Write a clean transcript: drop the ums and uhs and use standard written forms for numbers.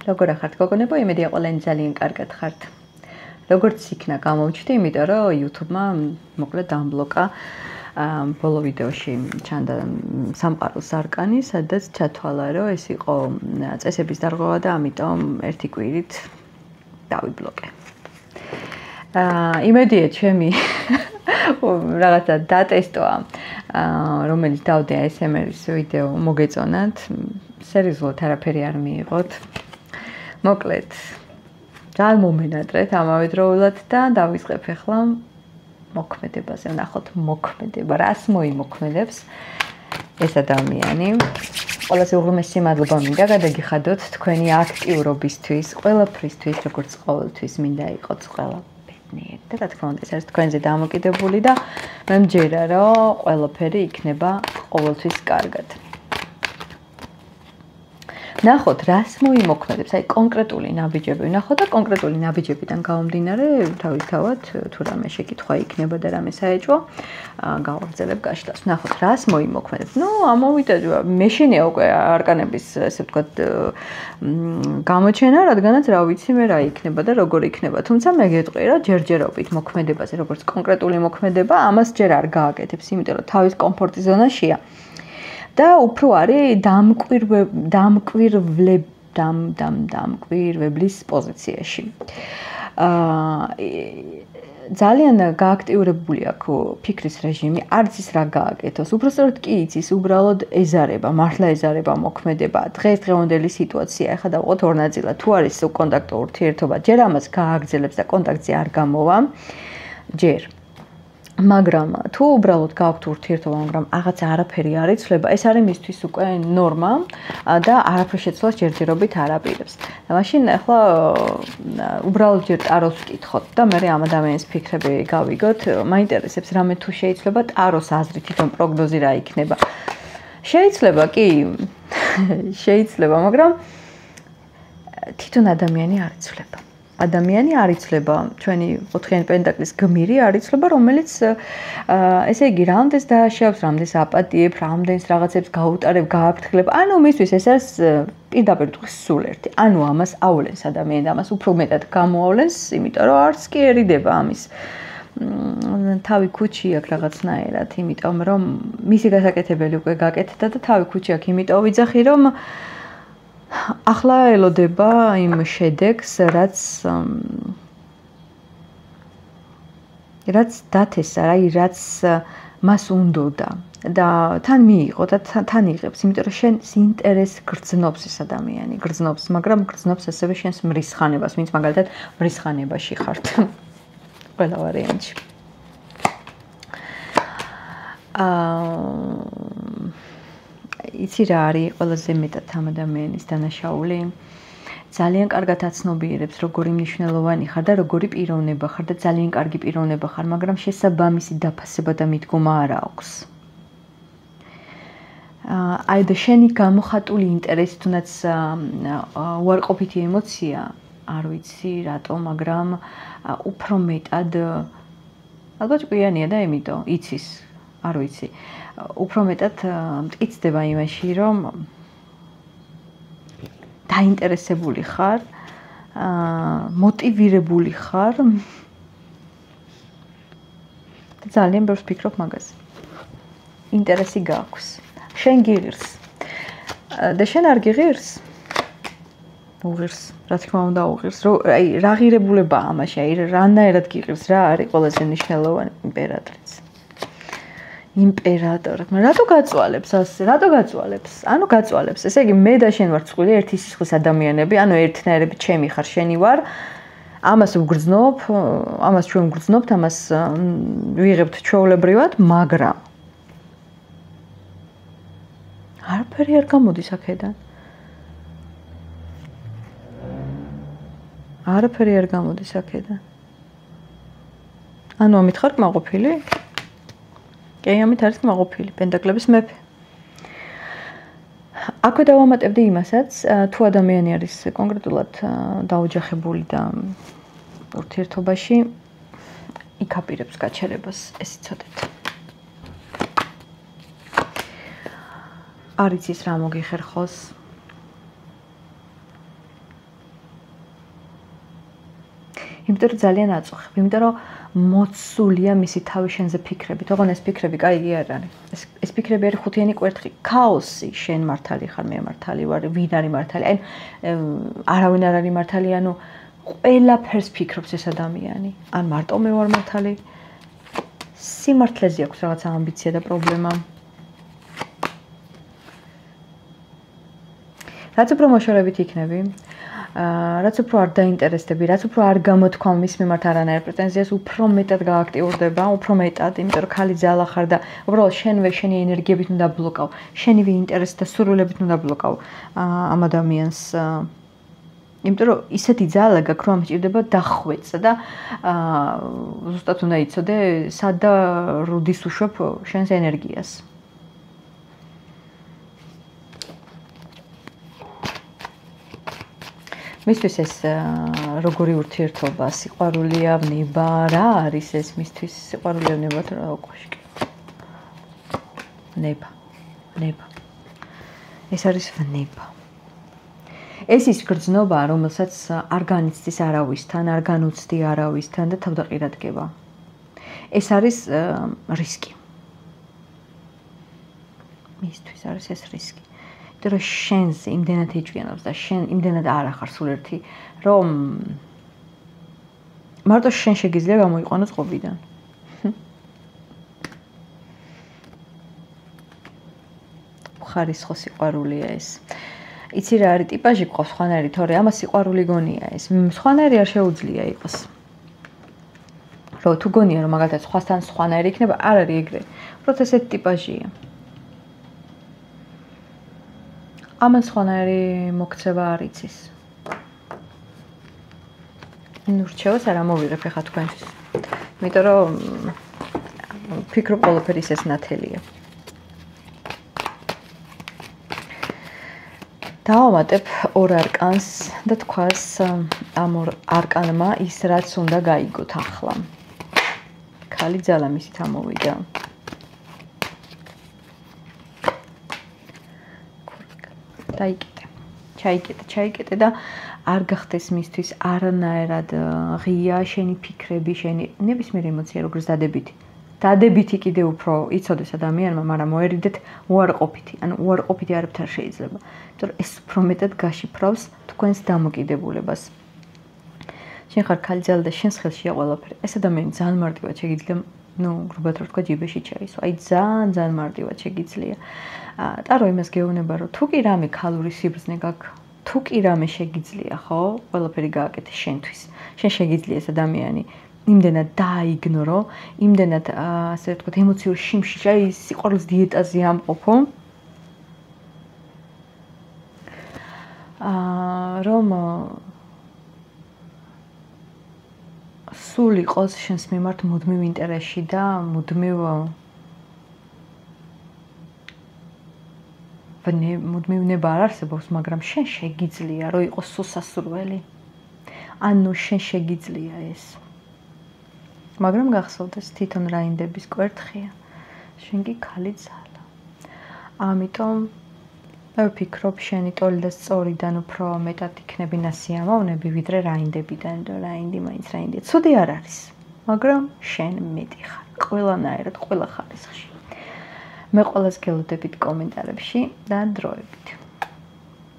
როგორ ხართ გოგონებო? იმედია ყველანი ძალიან კარგად ხართ. როგორც იქნა გამოვჩდი, იმიტომ რომ YouTube-მა მოკლედ დამბლოკა ბოლო ვიდეოში ჩანდა სამყაროს ზარკანი, სადაც ჩათვალა, რომ ეს იყო წესების დარღვევა და ამიტომ ერთი კვირით დავიბლოკე. იმედია ჩემი რაღაცა დატესტვა, რომელიც დავდე ASMR-ის ვიდეო მოგეწონათ, სერიოზულად არაფერი არ მიიღოთ. მოკლედ, ძალიან მომენატრეთ ამავე დროულად და დავიწყებ ახლა მოქმედებაზე. ვნახოთ მოქმედება, რას მოიმოქმედებს ეს ადამიანი. ყველაზე უღრმესი მადლობა მინდა გადაგიხადოთ თქვენი აქტიურობისთვის, ყველაფრისთვის, როგორც ყოველთვის მინდა იყოთ ყველა ბედნიერი და რა თქმა უნდა ეს არის თქვენზე დამოკიდებული და მე მჯერა რომ ყველაფერი იქნება ყოველთვის კარგად. ნახოთ რას მოიმოქმედებს, აი კონკრეტული ნაბიჯები ვნახოთ და კონკრეტული ნაბიჯებიდან გამომდინარე თავისთავად თუ რამე შეკითხვა იქნება და რამე საეჭვო გავაგრძელებ გაშლას. ვნახოთ რას მოიმოქმედებს. ამოვიდა მეშინია უკვე არკანების ესე ვთქვათ გამოჩენა, რადგანაც რა ვიცი მე რა იქნება და როგორ იქნება. თუმცა მე გეტყვი რა ჯერჯერობით მოქმედებაზე, როგორც კონკრეტული მოქმედება, ამას ჯერ არ გააკეთებს, იმიტომ რომ თავის კომფორტის ზონაშია. და უფრო არის დამკვირვებლის პოზიციაში. ძალიან გააქტიურებული აქვს ფიქრის რეჟიმი, არც ის რა გააკეთოს. უბრალოდ კი იცის, უბრალოდ ეზარება, მართლა ეზარება მოქმედება. დღესდღეონდელი სიტუაცია, ეხლა დავყოთ ორ ნაწილად. თუ არის კონტაქტო ურთიერთობა, ჯერ ამას გააგრძელებს და კონტაქტზე არ გამოვა, ჯერ მაგრამ თუ უბრალოდ გააქვთ ურთიერთობა, მაგრამ აღაც არაფერი არ იცვლება, ეს არის მისთვის უკვე ნორმა და არაფრის შეცვლას ჯერჯერობით არ აპირებს. და მაშინ ახლა უბრალოდ ჯერ ტაროს ვკითხოთ და მე ამ ადამიანის ფიქრები გავიგოთ. მაინტერესებს რამე თუ შეიძლება ტაროს აზრი თვითონ პროგნოზი რა იქნება. შეიძლება კი, შეიძლება, მაგრამ თვითონ ადამიანი არ იცვლება. ადამიანი არ იცლება, ჩვენი 4-იანი პენტაკლის გმირი არ იცლება, რომელიც ესე იგი რამდენს დააშავებს, რამდენს აპატიებ, რამდენს რაღაცებს გაუტარებ, გააფრთხილებ. ანუ მისთვის ეს არის პირდაპირ თქვის სულ ერთი. ანუ ამას აავლენს ადამიანი და ამას უფრო მეტად გამოავლენს, იმიტომ რომ არც კიერიდება ამის. თავი ქუჩი აქვს რაღაცნაირად, იმიტომ რომ მისი გასაკეთებელი უკვე გაკეთდა და თავი ქუჩი აქვს, იმიტომ ვიძახი რომ ახლა ელოდება იმ შედეგს, რაც დათესა, რაც მას უნდოდა და თან მიიღო და თან იღებს, იმიტომ რომ შენ ინტერესს გრძნობს ეს ადამიანი, გრძნობს, მაგრამ გრძნობს ასევე შენს მრისხანებას, ვინც მაგალითად მრისხანებაში ხართ. ყველა ვარიანტში. იცი რა არის ყველაზე მეტად ამ ადამიანის დანაშაული? ძალიან კარგად აცნობიერებს, როგორი მნიშვნელოვანი ხარ და როგორი პიროვნება ხარ და ძალიან კარგი პიროვნება ხარ, მაგრამ შესაბამისი დაფასება და მიდგომა არ აქვს. აი და შენი გამოხატული ინტერესი, თუნდაც უარყოფითი ემოცია, არ ვიცი რატო, მაგრამ უფრო მეტად ალბათ კვიანია და იმიტომ იცის, არ ვიცი. უფრო მეტად მტკიცდება იმაში, რომ დაინტერესებული ხარ, მოტივირებული ხარ და ძალიან ბევრს ფიქრობ მაგაზე. ინტერესი გაქვს. შენ გიღირს. და შენ არ გიღირს? უღირს, რა თქმა უნდა უღირს. აი რა ღირებულებაა ამაში, აი რანაირად გიღირს, რა არის ყველაზე მნიშვნელოვანი იმპერატრიც. იმპერატორი. რატო გაწვალებს ასე? რატო გაწვალებს? ანუ გაწვალებს. ესე იგი მე და შენ ვართ წყვილი ერთი სისხლის ადამიანები, ანუ ერთნაირები ჩემი ხარ, შენი ვარ. ამას ვგრძნობ, ამას ჩვენ ვგრძნობთ, ამას ვიღებთ ჩვეულებრივად, მაგრამ არაფერი არ გამოდის აქედან. არაფერი არ გამოდის აქედან. ანუ ამით ხარ კმაყოფილი? კი, ამით არის კმაყოფილი, პენტაკლების მეფე. აქვე დავამატებდი იმასაც, თუ ადამიანი არის კონკრეტულად დაოჯახებული და ურთიერთობაში, იქ აპირებს გაჩერებას, ეს იცოდეთ. არ იცის რა მოგიხერხოს. იმიტომ რომ ძალიან აწუხებ, იმიტომ რომ მოცულია მისი თავი შენზე ფიქრებით. ოღონდ ეს ფიქრები კაი არ არის. ეს ფიქრები არის ხუთიანი კვერთხი. ქაოსი, შენ მართალი ხარ, მე მართალი ვარ, ვინ არის მართალი? აი არავინ არ არის მართალი, ანუ ყველაფერს ფიქრობს ეს ადამიანი. ან მარტო მე ვარ მართალი? სიმართლეზე აქვს რაღაცა ამბიცია და პრობლემა. რაც უფრო მოშორებით იქნები, რაც უფრო არ დაინტერესდები, რაც უფრო არ გამოთქვა მის მიმართ არანაირ პრეტენზიას, უფრო მეტად გააქტიურდება, უფრო მეტად, იმიტომ რომ ხალი ძალა ხარ და უბრალოდ შენვე შენი ენერგიებით უნდა ბლოკავ, შენივე ინტერესით და სურვილებით უნდა ბლოკავ ამ ადამიანს. იმიტომ რომ ისეთი ძალა გაქვს, რომ ამჭირდება დახვეწა და ზუსტად უნდა იცოდე, სად და როდის უშვებ შენს ენერგიას. მისთვის ეს როგორი ურთიერთობა, სიყვარულია, ნება, რა არის ეს მისთვის სიყვარულია, ნება თუ რა უკოშკი? ნება. ეს არის ნება. ეს ის გრძნობა, რომელსაც არ განიცდის არავისთან, არ განუცდი არავისთან და თავდაყირად გება. ეს არის რისკი. მისთვის არის ეს რისკი. იმიტომ რომ შენს იმდენად ეჭვიანობს და შენ იმდენად არ ახარ სულ ერთი, რომ მარტო შენ შეგიძლია გამოიყვანოს ყოფიდან. ხარისხო სიყვარულია ეს. იცი რა არის ტიპაჟი გყავს სხვანაირი, თორე ამას სიყვარული გონია ეს. სხვანაირი არ შეუძლია იყოს. რომ თუ გონია რომ მაგალითად სხვასთან სხვანაირი იქნება, არ არის ეგრე. უბრალოდ ესეთი ტიპაჟია. ამან სხვანაირი მოქცევა არ იცის. ნუ რჩევას არ ამოვიღებ ახლა თქვენთვის. იმიტომ რომ ფიქრობ ყველაფერი ეს ნათელია. დავამატებ ორ არკანს და თქვას ამ ორ არკანმა ის რაც უნდა გაიგოთ ახლა. ხალი ძალა მისით ამოვიდა. ჩაიკეტე და არ გახდეს მისთვის არანაირად ღია შენი ფიქრები, შენი ნებისმიერ ემოცია როგორც დადებითი კიდე უფრო იცოდეს ადამიანმა, მაგრამ მოერიდეთ უარყოფითი, ანუ უარყოფითი არაფერ შეიძლება. იმიტომ რომ ეს უფრო მეტად გაშიფრავს თქვენს დამოკიდებულებას. შენ ხარ ხალი ძალა და შენს ხელშია ყველაფერი. ეს ადამიანი ძალიან მარტივად შეგიძლია, ნუ გრუბად რო თქვა ჯიბეში ჩაისვა. აი ძალიან მარტივად შეგიძლია. ტარო იმას გეუბნება, რომ თუ კი რამე ქალური სიბრძნე გაქვს, თუ კი რამე შეგიძლია, ხო? ყველაფერი გააკეთე შენთვის. შენ შეგიძლია ეს ადამიანი იმდენად დააიგნორო, იმდენად ასე ვთქვათ, ემოციურ შიმში, აი სიყვარულის დიეტაზე ამყოფო. რომ სულ იყოს შენს მიმართ მუდმივ ინტერესში და მუდმივ ნება არ არსებობს, მაგრამ შენ შეგიძლია რომ იყოს სულსასურველი. ანუ შენ შეგიძლია ეს. მაგრამ გახსოვდეს თვითონ რაინდების კვერთხია. შენ კი ხალი ძალა. ამიტომ მე ვფიქრობ შენი ტოლი და სწორიდან უფრო მეტად იქნები ნასიამოვნები ვიდრე რაინდებიდან, და რაინდი მაინც რაინდია. ცუდი არ არის, მაგრამ შენ მეტი ხარ, ყველანაირად, ყველა ხარისხში. მე ყველას გელოდებით კომენტარებში და დროებით.